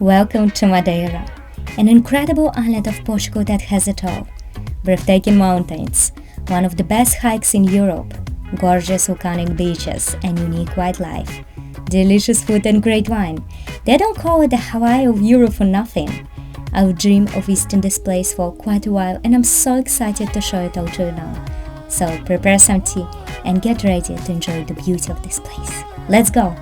Welcome to Madeira, an incredible island of Portugal that has it all. Breathtaking mountains, one of the best hikes in Europe, gorgeous volcanic beaches, and unique wildlife. Delicious food and great wine. They don't call it the Hawaii of Europe for nothing. I've dreamed of visiting this place for quite a while and I'm so excited to show it all to you now. So prepare some tea and get ready to enjoy the beauty of this place. Let's go!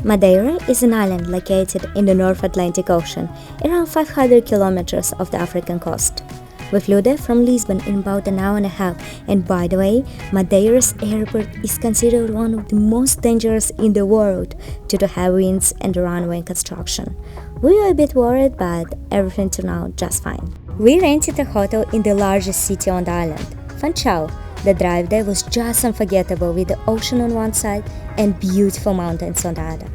Madeira is an island located in the North Atlantic Ocean, around 500 kilometers off the African coast. We flew there from Lisbon in about an hour and a half, and by the way, Madeira's airport is considered one of the most dangerous in the world due to heavy winds and the runway construction. We were a bit worried, but everything turned out just fine. We rented a hotel in the largest city on the island, Funchal. The drive there was just unforgettable with the ocean on one side and beautiful mountains on the other.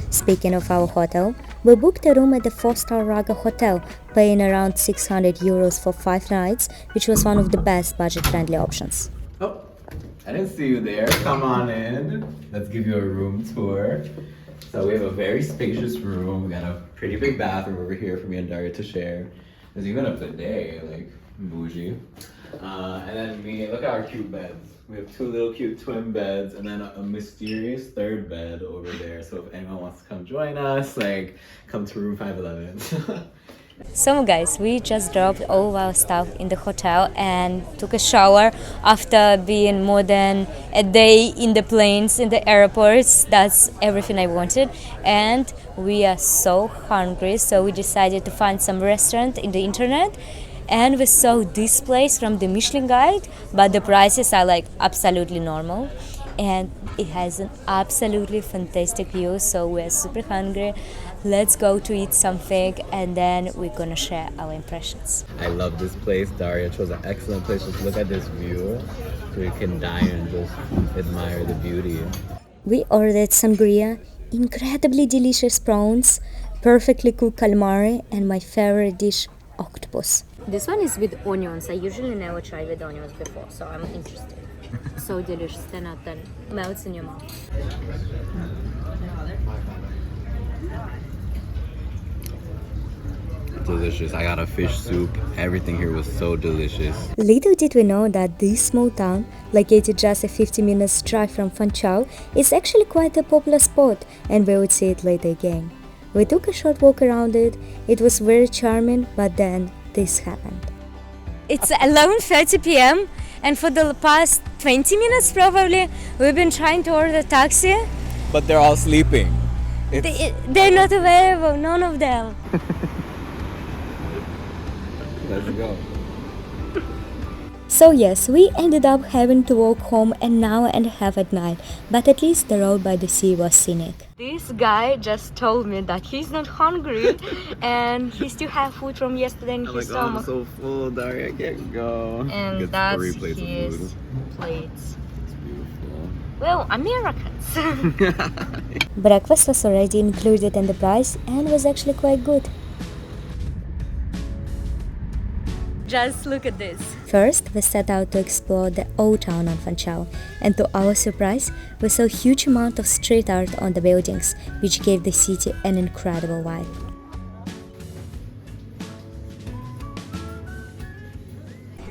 Speaking of our hotel, we booked a room at the 4-star Raga Hotel, paying around €600 for 5 nights, which was one of the best budget-friendly options. Oh, I didn't see you there. Come on in. Let's give you a room tour. So we have a very spacious room. We got a pretty big bathroom over here for me and Dari to share. There's even a bidet, like bougie. And then look at our cute beds. We have 2 little cute twin beds and then a mysterious third bed over there. So if anyone wants to come join us, come to room 511. So guys, we just dropped all of our stuff in the hotel and took a shower after being more than a day in the planes, in the airports. That's everything I wanted. And we are so hungry, so we decided to find some restaurant in the internet. And we saw this place from the Michelin guide, but the prices are absolutely normal. And it has an absolutely fantastic view, so we're super hungry. Let's go to eat something and then we're gonna share our impressions. I love this place. Daria chose an excellent place. Just look at this view so you can dine and just admire the beauty. We ordered sangria, incredibly delicious prawns, perfectly cooked calamari, and my favorite dish, octopus. This one is with onions. I usually never try with onions before, so I'm interested. So delicious, 10 out of 10. Melts in your mouth. Delicious. I got a fish soup. Everything here was so delicious. Little did we know that this small town, located just a 50 minutes drive from Funchal, is actually quite a popular spot, and we would see it later again. We took a short walk around it. It was very charming, but then this happened. It's 11:30 p.m. and for the past 20 minutes probably we've been trying to order a taxi. But they're all sleeping. They're not available, none of them. Let's go. So yes, we ended up having to walk home an hour and a half at night, but at least the road by the sea was scenic. This guy just told me that he's not hungry and he still has food from yesterday in his stomach. I'm so full, Dari, I can't go. And that's 3 plates his of food. plates. It's beautiful. Well, Americans. Breakfast was already included in the price and was actually quite good. Just look at this. First, we set out to explore the old town on Funchal, and to our surprise, we saw a huge amount of street art on the buildings, which gave the city an incredible vibe.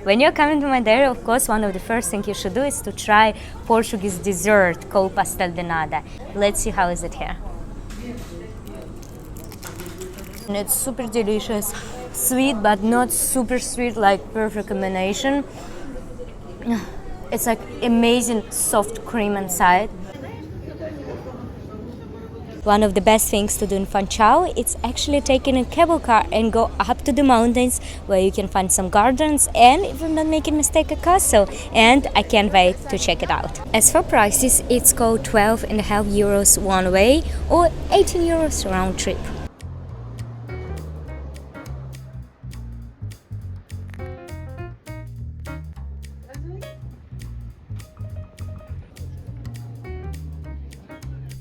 When you're coming to Madeira, of course, one of the first things you should do is to try Portuguese dessert called pastel de nata. Let's see how is it here. And it's super delicious. Sweet but not super sweet, perfect combination. It's amazing soft cream inside. One of the best things to do in Funchal is actually taking a cable car and go up to the mountains where you can find some gardens and, if I'm not making a mistake, a castle. And I can't wait to check it out. As for prices, it's called €12.50 one way or €18 round trip.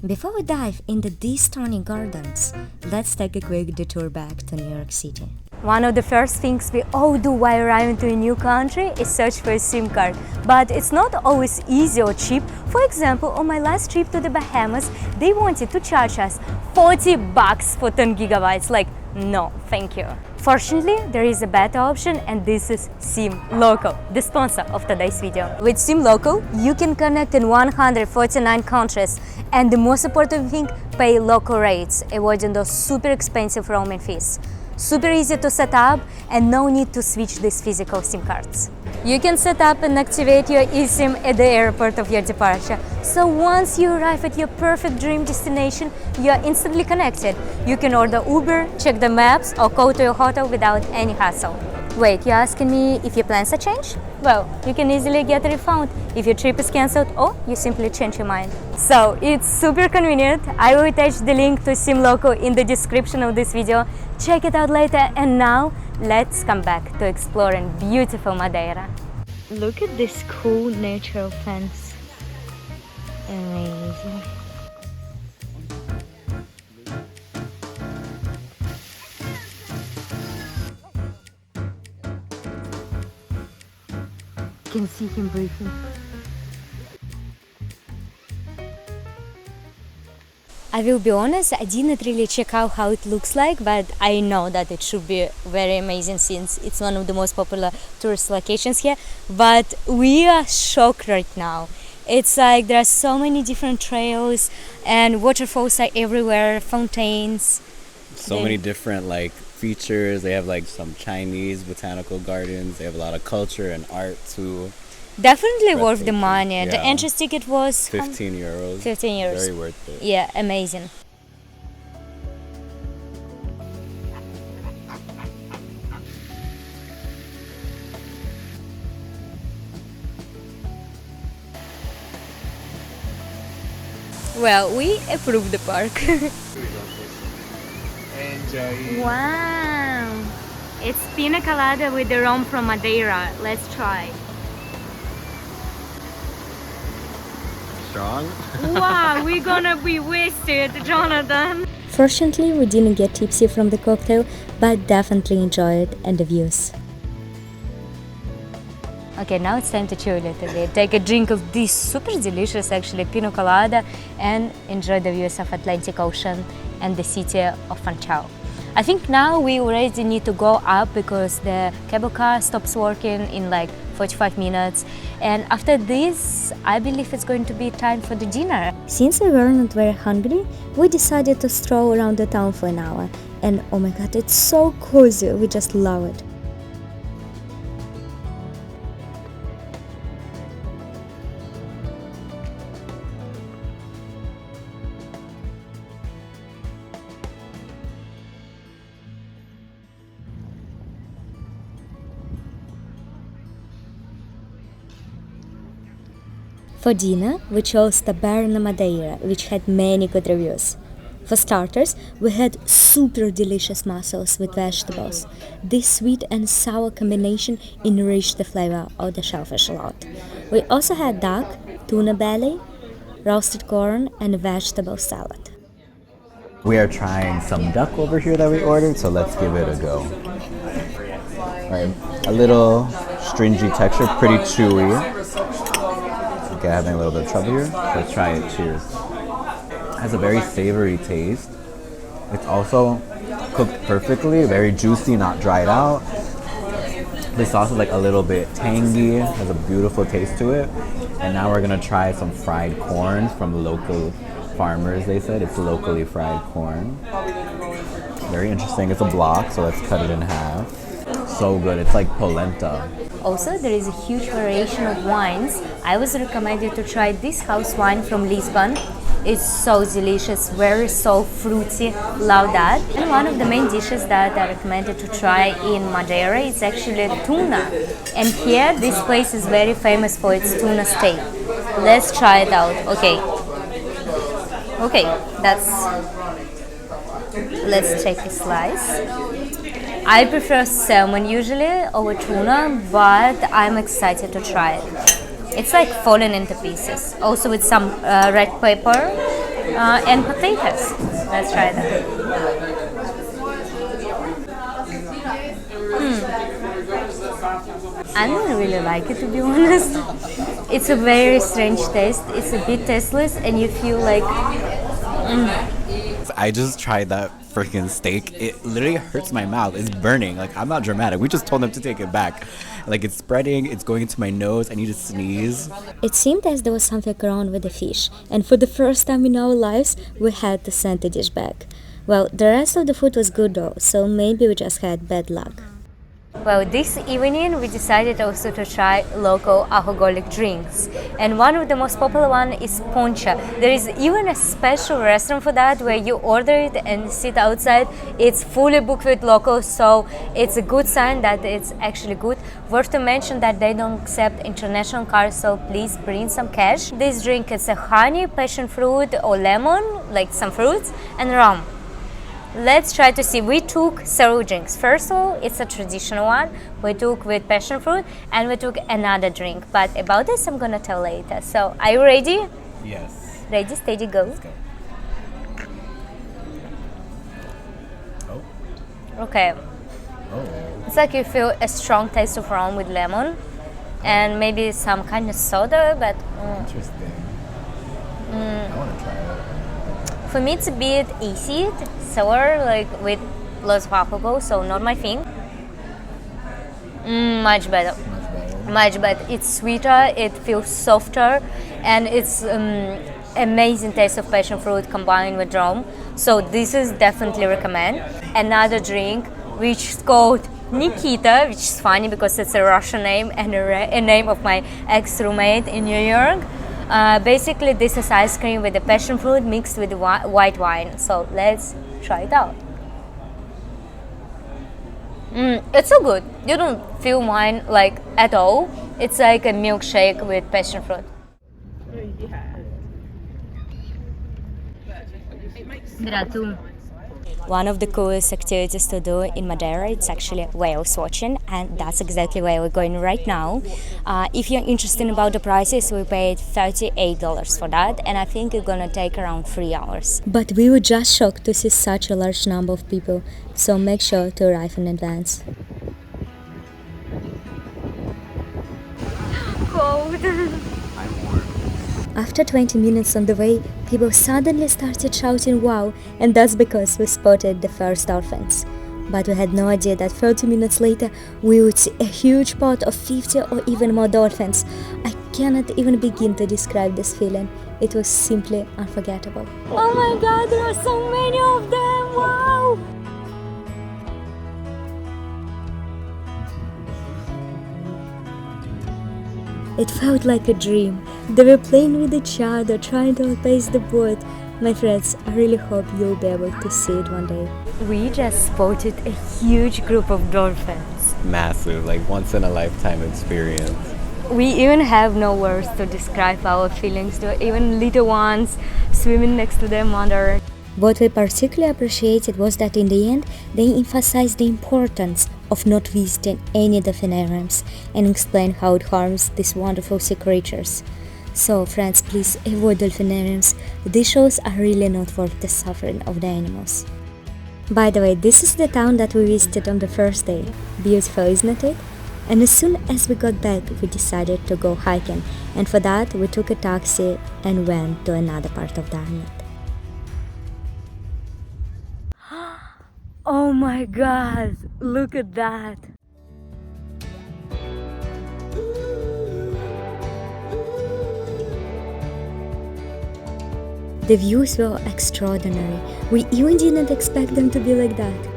Before we dive into these stunning gardens, let's take a quick detour back to New York City. One of the first things we all do while arriving to a new country is search for a SIM card. But it's not always easy or cheap. For example, on my last trip to the Bahamas, they wanted to charge us $40 for 10 gigabytes. Like, no, thank you. Fortunately, there is a better option, and this is SIM Local, the sponsor of today's video. With SIM Local, you can connect in 149 countries, and the most important thing, pay local rates, avoiding those super expensive roaming fees. Super easy to set up and no need to switch these physical SIM cards. You can set up and activate your eSIM at the airport of your departure. So once you arrive at your perfect dream destination, you are instantly connected. You can order Uber, check the maps, or go to your hotel without any hassle. Wait, you're asking me if your plans are changed? Well, you can easily get a refund if your trip is cancelled or you simply change your mind. So it's super convenient. I will attach the link to SIM Local in the description of this video. Check it out later, and now let's come back to exploring beautiful Madeira. Look at this cool natural fence. Amazing. Can see him breathing. I will be honest, I didn't really check out how it looks like, but I know that it should be very amazing since it's one of the most popular tourist locations here. But we are shocked right now. It's like there are so many different trails and waterfalls are everywhere, fountains. So many different like features. They have like some Chinese botanical gardens. They have a lot of culture and art too. Definitely worth the money. Yeah. The entrance ticket was 15 euros. 15 euros. Very worth it. Yeah, amazing. Well, we approve the park. Enjoy. Wow! It's pina colada with the rum from Madeira. Let's try. Strong? Wow, we're gonna be wasted, Jonathan. Fortunately, we didn't get tipsy from the cocktail, but definitely enjoyed and the views. Okay, now it's time to chill a little bit. Take a drink of this super delicious, actually, pina colada, and enjoy the views of Atlantic Ocean and the city of Funchal. I think now we already need to go up because the cable car stops working in like 45 minutes. And after this, I believe it's going to be time for the dinner. Since we weren't very hungry, we decided to stroll around the town for an hour. And oh my god, it's so cozy, we just love it. For dinner, we chose Taberna Madeira, which had many good reviews. For starters, we had super delicious mussels with vegetables. This sweet and sour combination enriched the flavor of the shellfish a lot. We also had duck, tuna belly, roasted corn, and a vegetable salad. We are trying some duck over here that we ordered, so let's give it a go. Alright, a little stringy texture, pretty chewy. Okay, having a little bit of trouble here. Let's try it. Cheers. It has a very savory taste. It's also cooked perfectly, very juicy, not dried out. The sauce is like a little bit tangy, has a beautiful taste to it. And now we're gonna try some fried corn from local farmers, they said. It's locally fried corn. Very interesting. It's a block, so let's cut it in half. So good. It's like polenta. Also, there is a huge variation of wines. I was recommended to try this house wine from Lisbon. It's so delicious, very so fruity, love that. And one of the main dishes that I recommended to try in Madeira is actually tuna. And here, this place is very famous for its tuna steak. Let's try it out. Okay, let's take a slice. I prefer salmon usually over tuna, but I'm excited to try it. It's like falling into pieces. Also with some red pepper and potatoes. Let's try that. I don't really like it, to be honest. It's a very strange taste. It's a bit tasteless and you feel like... I just tried that freaking steak. It literally hurts my mouth. It's burning. Like, I'm not dramatic. We just told them to take it back. Like, it's spreading. It's going into my nose. I need to sneeze. It seemed as there was something wrong with the fish, and for the first time in our lives, we had to send the dish back. Well, the rest of the food was good though, so maybe we just had bad luck. Well, this evening we decided also to try local alcoholic drinks, and one of the most popular one is Poncha. There is even a special restaurant for that where you order it and sit outside. It's fully booked with locals, so it's a good sign that it's actually good. Worth to mention that they don't accept international cards, so please bring some cash. This drink is a honey, passion fruit or lemon, like some fruits, and rum. Let's try to see. We took several drinks. First of all, it's a traditional one. We took with passion fruit, and we took another drink. But about this, I'm gonna tell later. So, are you ready? Yes. Ready, steady, go. Let's go. Oh. Okay. Oh. It's like you feel a strong taste of rum with lemon, and maybe some kind of soda. But Interesting. I want to try it. for me, it's a bit acid, sour, like with lots of alcohol. So not my thing. Much better. Much better. It's sweeter, it feels softer, and it's amazing taste of passion fruit combined with rum. So this is definitely recommend. Another drink which is called Nikita, which is funny because it's a Russian name and a name of my ex-roommate in New York. Basically, this is ice cream with the passion fruit mixed with white wine. So let's try it out. It's so good. You don't feel wine like at all. It's like a milkshake with passion fruit. Gratul. One of the coolest activities to do in Madeira, it's actually whales watching, and that's exactly where we're going right now. If you're interested about the prices, we paid $38 for that, and I think it's gonna take around 3 hours. But we were just shocked to see such a large number of people, so make sure to arrive in advance. Cold. After 20 minutes on the way, people suddenly started shouting wow, and that's because we spotted the first dolphins. But we had no idea that 30 minutes later we would see a huge pod of 50 or even more dolphins. I cannot even begin to describe this feeling. It was simply unforgettable. Oh my god, there are so many of them! Wow! It felt like a dream. They were playing with each other, trying to outpace the boat. My friends, I really hope you'll be able to see it one day. We just spotted a huge group of dolphins. Massive, like once in a lifetime experience. We even have no words to describe our feelings. There were even little ones swimming next to their mother. What we particularly appreciated was that in the end, they emphasized the importance of not visiting any dolphinariums and explain how it harms these wonderful sea creatures. So, friends, please avoid dolphinariums. These shows are really not worth the suffering of the animals. By the way, this is the town that we visited on the first day. Beautiful, isn't it? And as soon as we got back, we decided to go hiking, and for that we took a taxi and went to another part of the island. Oh my god, look at that! The views were extraordinary. We even didn't expect them to be like that.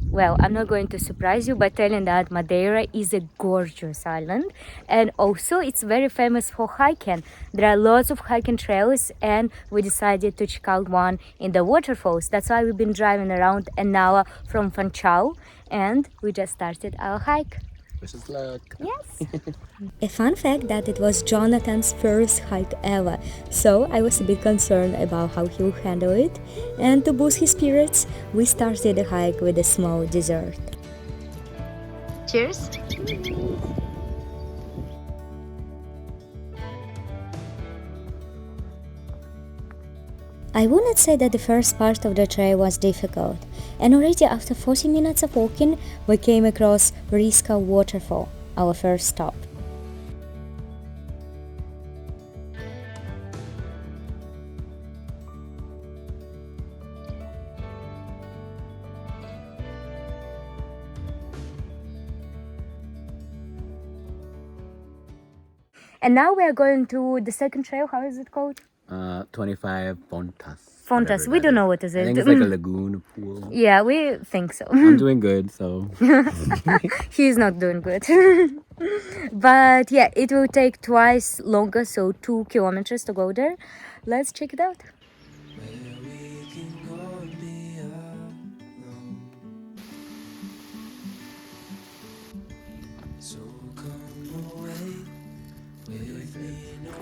Well, I'm not going to surprise you by telling that Madeira is a gorgeous island, and also it's very famous for hiking. There are lots of hiking trails, and we decided to check out one in the waterfalls. That's why we've been driving around an hour from Funchal, and we just started our hike. Wish us luck. Yes. A fun fact that it was Jonathan's first hike ever, so I was a bit concerned about how he would handle it, and to boost his spirits, we started the hike with a small dessert. Cheers! I wouldn't say that the first part of the trail was difficult, and already after 40 minutes of walking, we came across Risco Waterfall, our first stop. And now we are going to the second trail. How is it called? 25 Pontas. Fontas. We don't know what is it. I think it's like a lagoon, a pool. Yeah, we think so. I'm doing good, so. He's not doing good. But yeah, it will take twice longer, so 2 kilometers to go there. Let's check it out.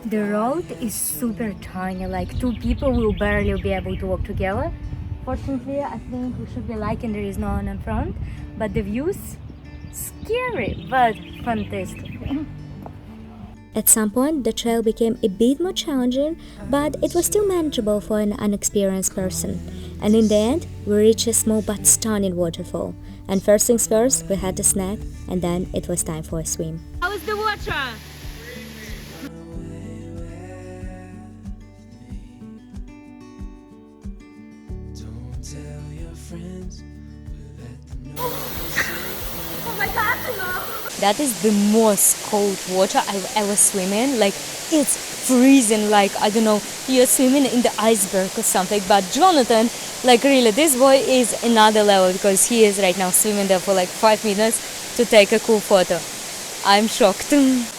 The road is super tiny, like 2 people will barely be able to walk together. Fortunately, I think we should be lucky and there is no one in front, but the views, scary, but fantastic. At some point, the trail became a bit more challenging, but it was still manageable for an unexperienced person. And in the end, we reached a small but stunning waterfall. And first things first, we had a snack, and then it was time for a swim. How is the water? Oh my God, that is the most cold water I've ever swim in. Like, it's freezing, like, I don't know, you're swimming in the iceberg or something. But Jonathan, like, really, this boy is another level because he is right now swimming there for like 5 minutes to take a cool photo. I'm shocked.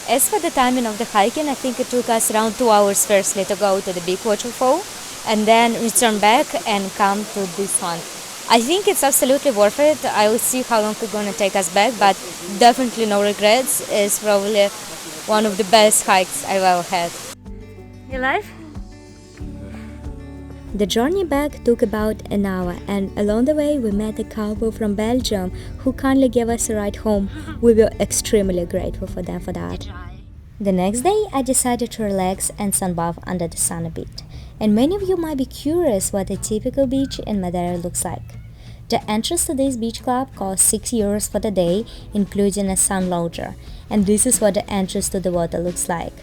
As for the timing of the hiking, I think it took us around 2 hours firstly to go to the big waterfall and then return back and come to this one. I think it's absolutely worth it. I will see how long it's gonna take us back, but definitely no regrets. It's probably one of the best hikes I've ever had. You alive? The journey back took about an hour, and along the way we met a couple from Belgium who kindly gave us a ride home. We were extremely grateful for them for that. The next day I decided to relax and sunbath under the sun a bit. And many of you might be curious what a typical beach in Madeira looks like. The entrance to this beach club costs 6 euros for the day, including a sun lounger, and this is what the entrance to the water looks like.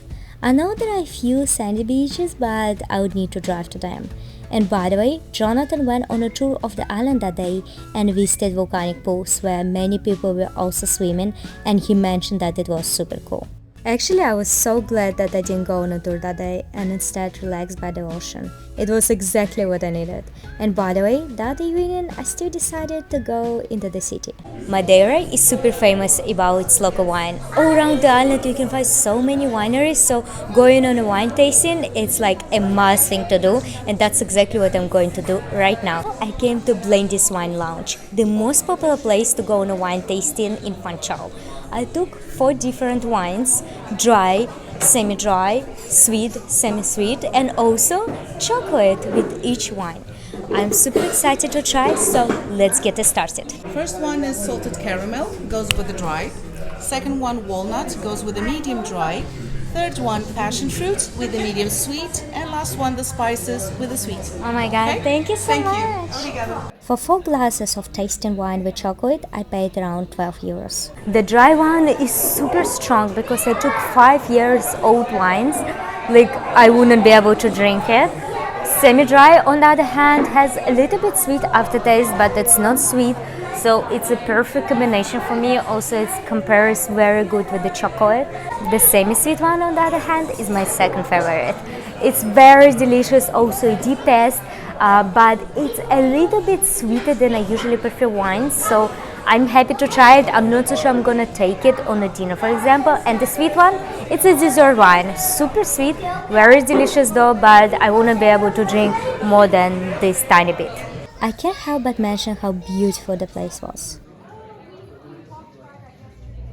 I know there are a few sandy beaches, but I would need to drive to them. And by the way, Jonathan went on a tour of the island that day and visited volcanic pools where many people were also swimming, and he mentioned that it was super cool. Actually, I was so glad that I didn't go on a tour that day and instead relaxed by the ocean. It was exactly what I needed. And by the way, that evening I still decided to go into the city. Madeira is super famous about its local wine. All around the island you can find so many wineries, so going on a wine tasting, it's like a must thing to do, and that's exactly what I'm going to do right now. I came to Blendy's Wine Lounge, the most popular place to go on a wine tasting in Funchal. I took 4 different wines, dry, semi-dry, sweet, semi-sweet, and also chocolate with each wine. I'm super excited to try, so let's get started. First one is salted caramel, goes with the dry. Second one, walnut, goes with the medium dry. Third one, passion fruit with the medium sweet. And last one, the spices with the sweet. Oh my God, okay? Thank you so much. Obrigado. For 4 glasses of tasting wine with chocolate, I paid around 12 euros. The dry one is super strong because I took 5 years old wines. Like, I wouldn't be able to drink it. Semi-dry, on the other hand, has a little bit sweet aftertaste, but it's not sweet. So it's a perfect combination for me. Also, it compares very good with the chocolate. The semi-sweet one, on the other hand, is my second favorite. It's very delicious, also a deep taste, but it's a little bit sweeter than I usually prefer wines. So I'm happy to try it. I'm not so sure I'm gonna take it on a dinner, for example. And the sweet one, it's a dessert wine. Super sweet, very delicious though, but I wouldn't be able to drink more than this tiny bit. I can't help but mention how beautiful the place was.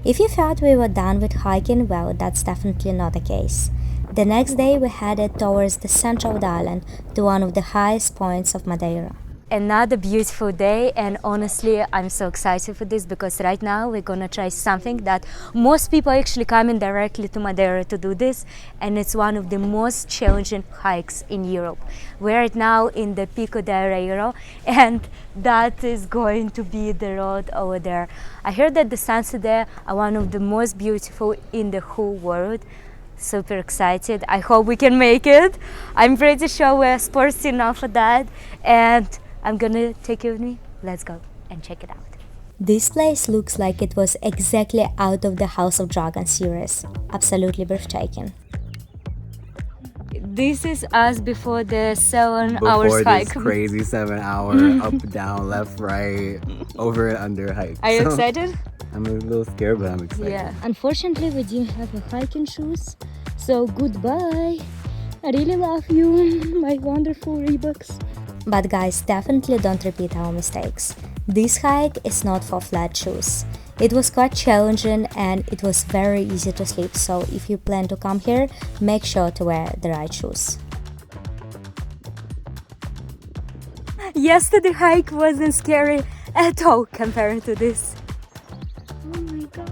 If you thought we were done with hiking, well, that's definitely not the case. The next day we headed towards the center of the island, to one of the highest points of Madeira. Another beautiful day, and honestly I'm so excited for this because right now we're gonna try something that most people actually coming directly to Madeira to do this, and it's one of the most challenging hikes in Europe. We're right now in the Pico de Arieiro, and that is going to be the road over there. I heard that the sunsets there are one of the most beautiful in the whole world. Super excited. I hope we can make it. I'm pretty sure we're sporty enough for that, and I'm gonna take you with me. Let's go and check it out. This place looks like it was exactly out of the House of Dragons series. Absolutely breathtaking. This is us before the 7 hours Before hike. this crazy 7-hour up, down, left, right, over and under hike. Are you So, excited? I'm a little scared, but I'm excited. Yeah. Unfortunately, we didn't have a hiking shoes, so goodbye. I really love you, my wonderful Reeboks. But guys, definitely don't repeat our mistakes. This hike is not for flat shoes. It was quite challenging and it was very easy to slip, so if you plan to come here, make sure to wear the right shoes. Yesterday hike wasn't scary at all compared to this. Oh my god.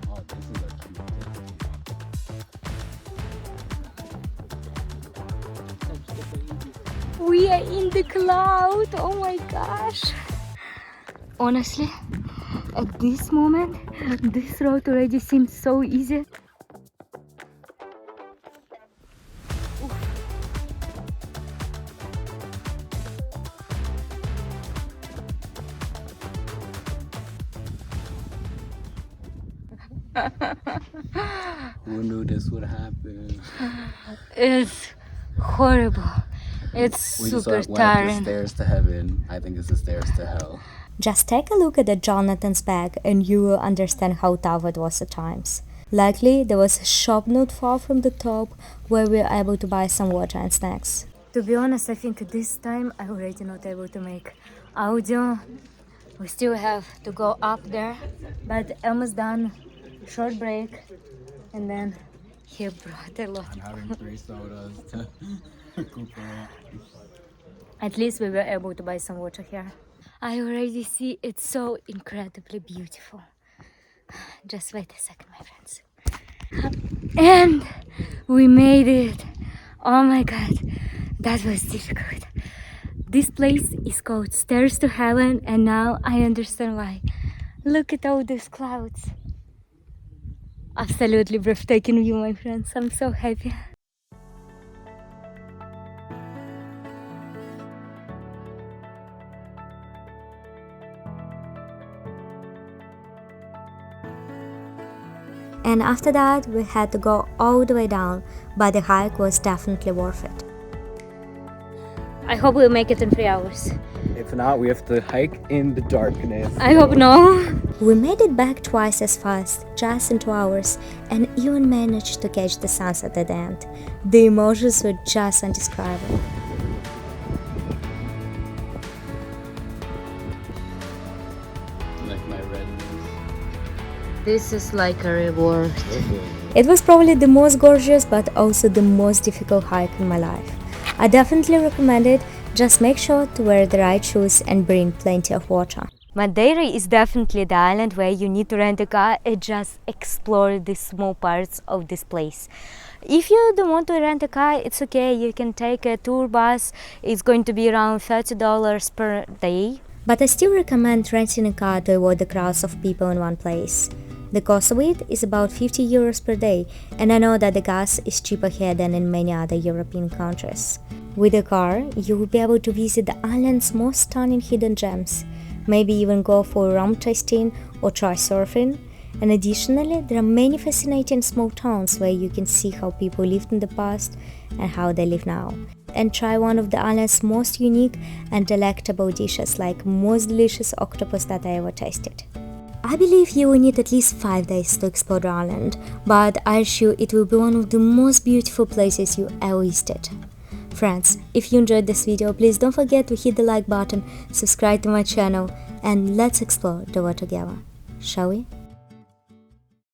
Oh, this is a cute picture. We are in the cloud. Oh my gosh. Honestly, at this moment, this road already seems so easy. Who knew this would happen? It's horrible. It's We just super went up the tiring. stairs to heaven. I think it's the stairs to hell. Just take a look at the Jonathan's bag and you will understand how tough it was at times. Luckily, there was a shop not far from the top where we were able to buy some water and snacks. To be honest, I think this time I already not able to make audio. We still have to go up there, but almost done. Short break, and then he brought a lot. I'm having 3 sodas to recuperate. At least we were able to buy some water here. I already see it's so incredibly beautiful. Just wait a second, my friends. And we made it. Oh my god, that was difficult. This place is called Stairs to Heaven, and now I understand why. Look at all these clouds. Absolutely breathtaking view, my friends. I'm so happy. And after that, we had to go all the way down, but the hike was definitely worth it. I hope we'll make it in 3 hours. If not, we have to hike in the darkness. I hope no. We made it back twice as fast, just in 2 hours, and even managed to catch the sunset at the end. The emotions were just indescribable. Like my red This is like a reward. It was probably the most gorgeous but also the most difficult hike in my life. I definitely recommend it. Just make sure to wear the right shoes and bring plenty of water. Madeira is definitely the island where you need to rent a car and just explore the small parts of this place. If you don't want to rent a car, it's okay, you can take a tour bus. It's going to be around $30 per day. But I still recommend renting a car to avoid the crowds of people in one place. The cost of it is about 50 euros per day, and I know that the gas is cheaper here than in many other European countries. With a car, you will be able to visit the island's most stunning hidden gems, maybe even go for rum tasting or try surfing. And additionally, there are many fascinating small towns where you can see how people lived in the past and how they live now. And try one of the island's most unique and delectable dishes, like most delicious octopus that I ever tasted. I believe you will need at least 5 days to explore the island, but I assure it will be one of the most beautiful places you ever visited. Friends, if you enjoyed this video, please don't forget to hit the like button, subscribe to my channel, and let's explore the world together, shall we?